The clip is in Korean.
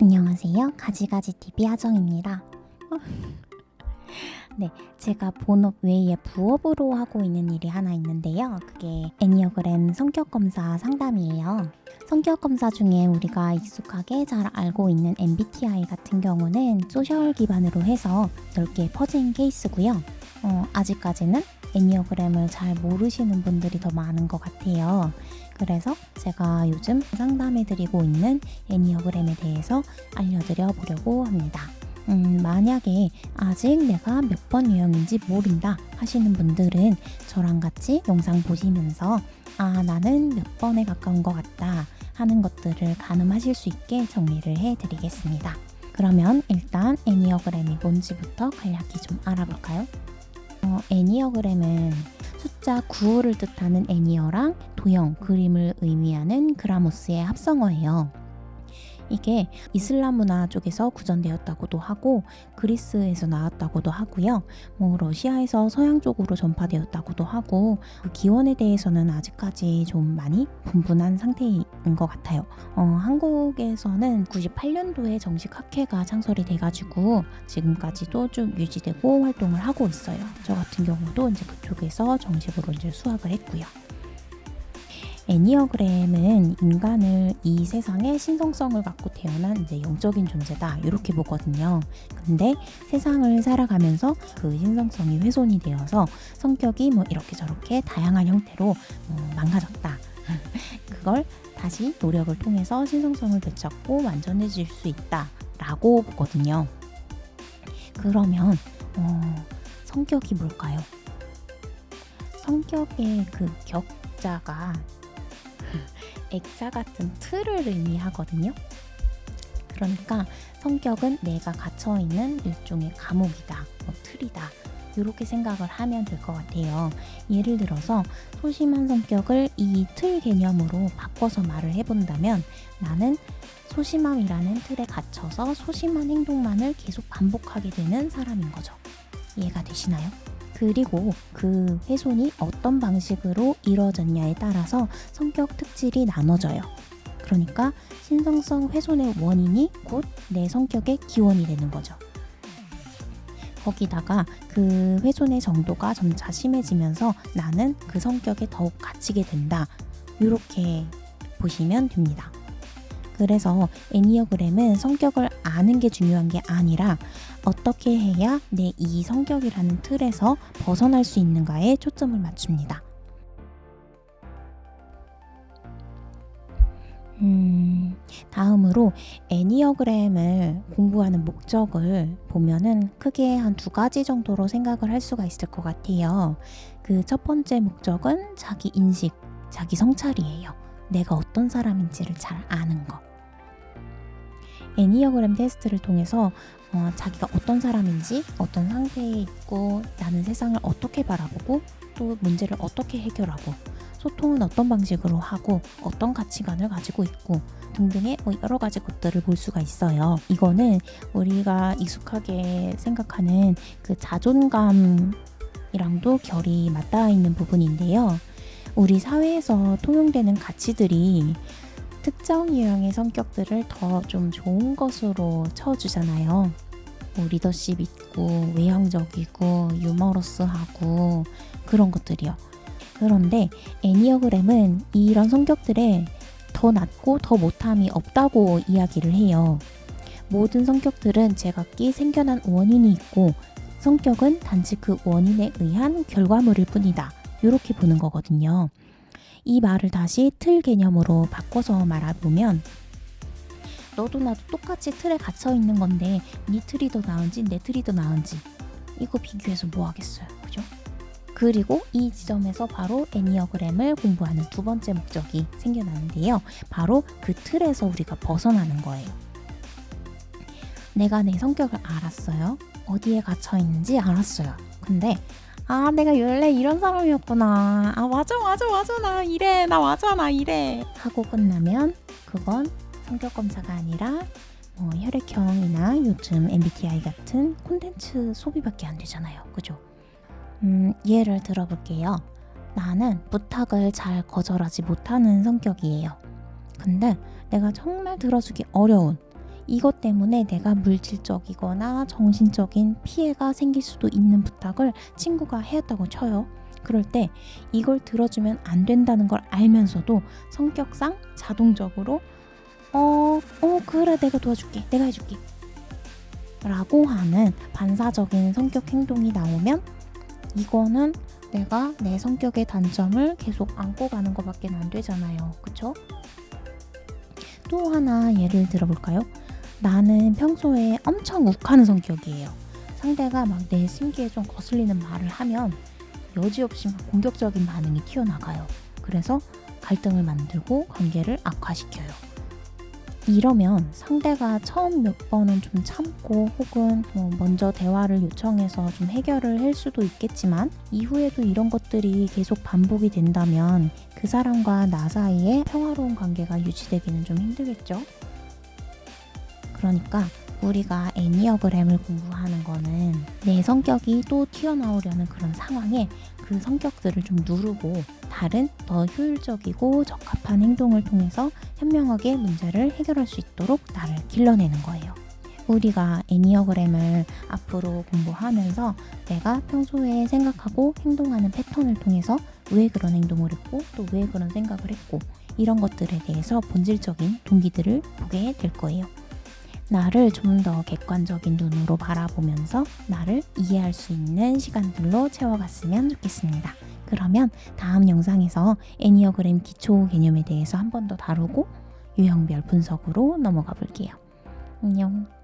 안녕하세요. 가지가지TV 하정입니다. 네, 제가 본업 외에 부업으로 하고 있는 일이 하나 있는데요. 그게 애니어그램 성격검사 상담이에요. 성격검사 중에 우리가 익숙하게 잘 알고 있는 MBTI 같은 경우는 소셜 기반으로 해서 넓게 퍼진 케이스고요. 아직까지는 애니어그램을 잘 모르시는 분들이 더 많은 것 같아요. 그래서 제가 요즘 상담해드리고 있는 애니어그램에 대해서 알려드려 보려고 합니다. 만약에 아직 내가 몇 번 유형인지 모른다 하시는 분들은 저랑 같이 영상 보시면서 나는 몇 번에 가까운 것 같다 하는 것들을 가늠하실 수 있게 정리를 해드리겠습니다. 그러면 일단 애니어그램이 뭔지부터 간략히 좀 알아볼까요? 애니어그램은 숫자 9를 뜻하는 애니어랑 도형, 그림을 의미하는 그라모스의 합성어예요. 이게 이슬람 문화 쪽에서 구전되었다고도 하고 그리스에서 나왔다고도 하고요. 러시아에서 서양 쪽으로 전파되었다고도 하고 그 기원에 대해서는 아직까지 좀 많이 분분한 상태인 것 같아요. 한국에서는 98년도에 정식 학회가 창설이 돼가지고 지금까지도 쭉 유지되고 활동을 하고 있어요. 저 같은 경우도 이제 그쪽에서 정식으로 이제 수학을 했고요. 애니어그램은 인간을 이 세상의 신성성을 갖고 태어난 이제 영적인 존재다 이렇게 보거든요. 근데 세상을 살아가면서 그 신성성이 훼손이 되어서 성격이 이렇게 저렇게 다양한 형태로 망가졌다. 그걸 다시 노력을 통해서 신성성을 되찾고 완전해질 수 있다라고 보거든요. 그러면 성격이 뭘까요? 성격의 그 격자가 액자 같은 틀을 의미하거든요. 그러니까 성격은 내가 갇혀있는 일종의 감옥이다, 틀이다 이렇게 생각을 하면 될 것 같아요. 예를 들어서 소심한 성격을 이 틀 개념으로 바꿔서 말을 해본다면 나는 소심함이라는 틀에 갇혀서 소심한 행동만을 계속 반복하게 되는 사람인 거죠. 이해가 되시나요? 그리고 그 훼손이 어떤 방식으로 이루어졌냐에 따라서 성격 특질이 나눠져요. 그러니까 신성성 훼손의 원인이 곧 내 성격의 기원이 되는 거죠. 거기다가 그 훼손의 정도가 점차 심해지면서 나는 그 성격에 더욱 갇히게 된다. 이렇게 보시면 됩니다. 그래서 애니어그램은 성격을 아는 게 중요한 게 아니라 어떻게 해야 내 이 성격이라는 틀에서 벗어날 수 있는가에 초점을 맞춥니다. 다음으로 애니어그램을 공부하는 목적을 보면은 크게 한 2가지 정도로 생각을 할 수가 있을 것 같아요. 그 첫 번째 목적은 자기 인식, 자기 성찰이에요. 내가 어떤 사람인지를 잘 아는 거. 애니어그램 테스트를 통해서 자기가 어떤 사람인지, 어떤 상태에 있고 나는 세상을 어떻게 바라보고 또 문제를 어떻게 해결하고 소통은 어떤 방식으로 하고 어떤 가치관을 가지고 있고 등등의 여러 가지 것들을 볼 수가 있어요. 이거는 우리가 익숙하게 생각하는 그 자존감이랑도 결이 맞닿아 있는 부분인데요. 우리 사회에서 통용되는 가치들이 특정 유형의 성격들을 더 좀 좋은 것으로 쳐주잖아요. 리더십 있고 외향적이고 유머러스하고 그런 것들이요. 그런데 애니어그램은 이런 성격들에 더 낫고 더 못함이 없다고 이야기를 해요. 모든 성격들은 제각기 생겨난 원인이 있고 성격은 단지 그 원인에 의한 결과물일 뿐이다. 이렇게 보는 거거든요. 이 말을 다시 틀 개념으로 바꿔서 말해보면 너도 나도 똑같이 틀에 갇혀 있는 건데 네 틀이 더 나은지 내 틀이 더 나은지 이거 비교해서 뭐 하겠어요, 그죠? 그리고 이 지점에서 바로 애니어그램을 공부하는 2번째 목적이 생겨나는데요. 바로 그 틀에서 우리가 벗어나는 거예요. 내가 내 성격을 알았어요. 어디에 갇혀 있는지 알았어요. 근데 내가 원래 이런 사람이었구나. 맞아 나 이래 나 이래 하고 끝나면 그건 성격 검사가 아니라 혈액형이나 요즘 MBTI 같은 콘텐츠 소비밖에 안 되잖아요. 그죠? 예를 들어볼게요. 나는 부탁을 잘 거절하지 못하는 성격이에요. 근데 내가 정말 들어주기 어려운 이것 때문에 내가 물질적이거나 정신적인 피해가 생길 수도 있는 부탁을 친구가 해왔다고 쳐요. 그럴 때 이걸 들어주면 안 된다는 걸 알면서도 성격상 자동적으로 그래, 내가 도와줄게, 내가 해줄게 라고 하는 반사적인 성격 행동이 나오면 이거는 내가 내 성격의 단점을 계속 안고 가는 것밖에 안 되잖아요. 그쵸? 또 하나 예를 들어볼까요? 나는 평소에 엄청 욱하는 성격이에요. 상대가 막 내 심기에 좀 거슬리는 말을 하면 여지없이 막 공격적인 반응이 튀어나가요. 그래서 갈등을 만들고 관계를 악화시켜요. 이러면 상대가 처음 몇 번은 좀 참고 혹은 먼저 대화를 요청해서 좀 해결을 할 수도 있겠지만 이후에도 이런 것들이 계속 반복이 된다면 그 사람과 나 사이에 평화로운 관계가 유지되기는 좀 힘들겠죠? 그러니까 우리가 애니어그램을 공부하는 거는 내 성격이 또 튀어나오려는 그런 상황에 그 성격들을 좀 누르고 다른 더 효율적이고 적합한 행동을 통해서 현명하게 문제를 해결할 수 있도록 나를 길러내는 거예요. 우리가 애니어그램을 앞으로 공부하면서 내가 평소에 생각하고 행동하는 패턴을 통해서 왜 그런 행동을 했고 또 왜 그런 생각을 했고 이런 것들에 대해서 본질적인 동기들을 보게 될 거예요. 나를 좀 더 객관적인 눈으로 바라보면서 나를 이해할 수 있는 시간들로 채워갔으면 좋겠습니다. 그러면 다음 영상에서 애니어그램 기초 개념에 대해서 한 번 더 다루고 유형별 분석으로 넘어가 볼게요. 안녕.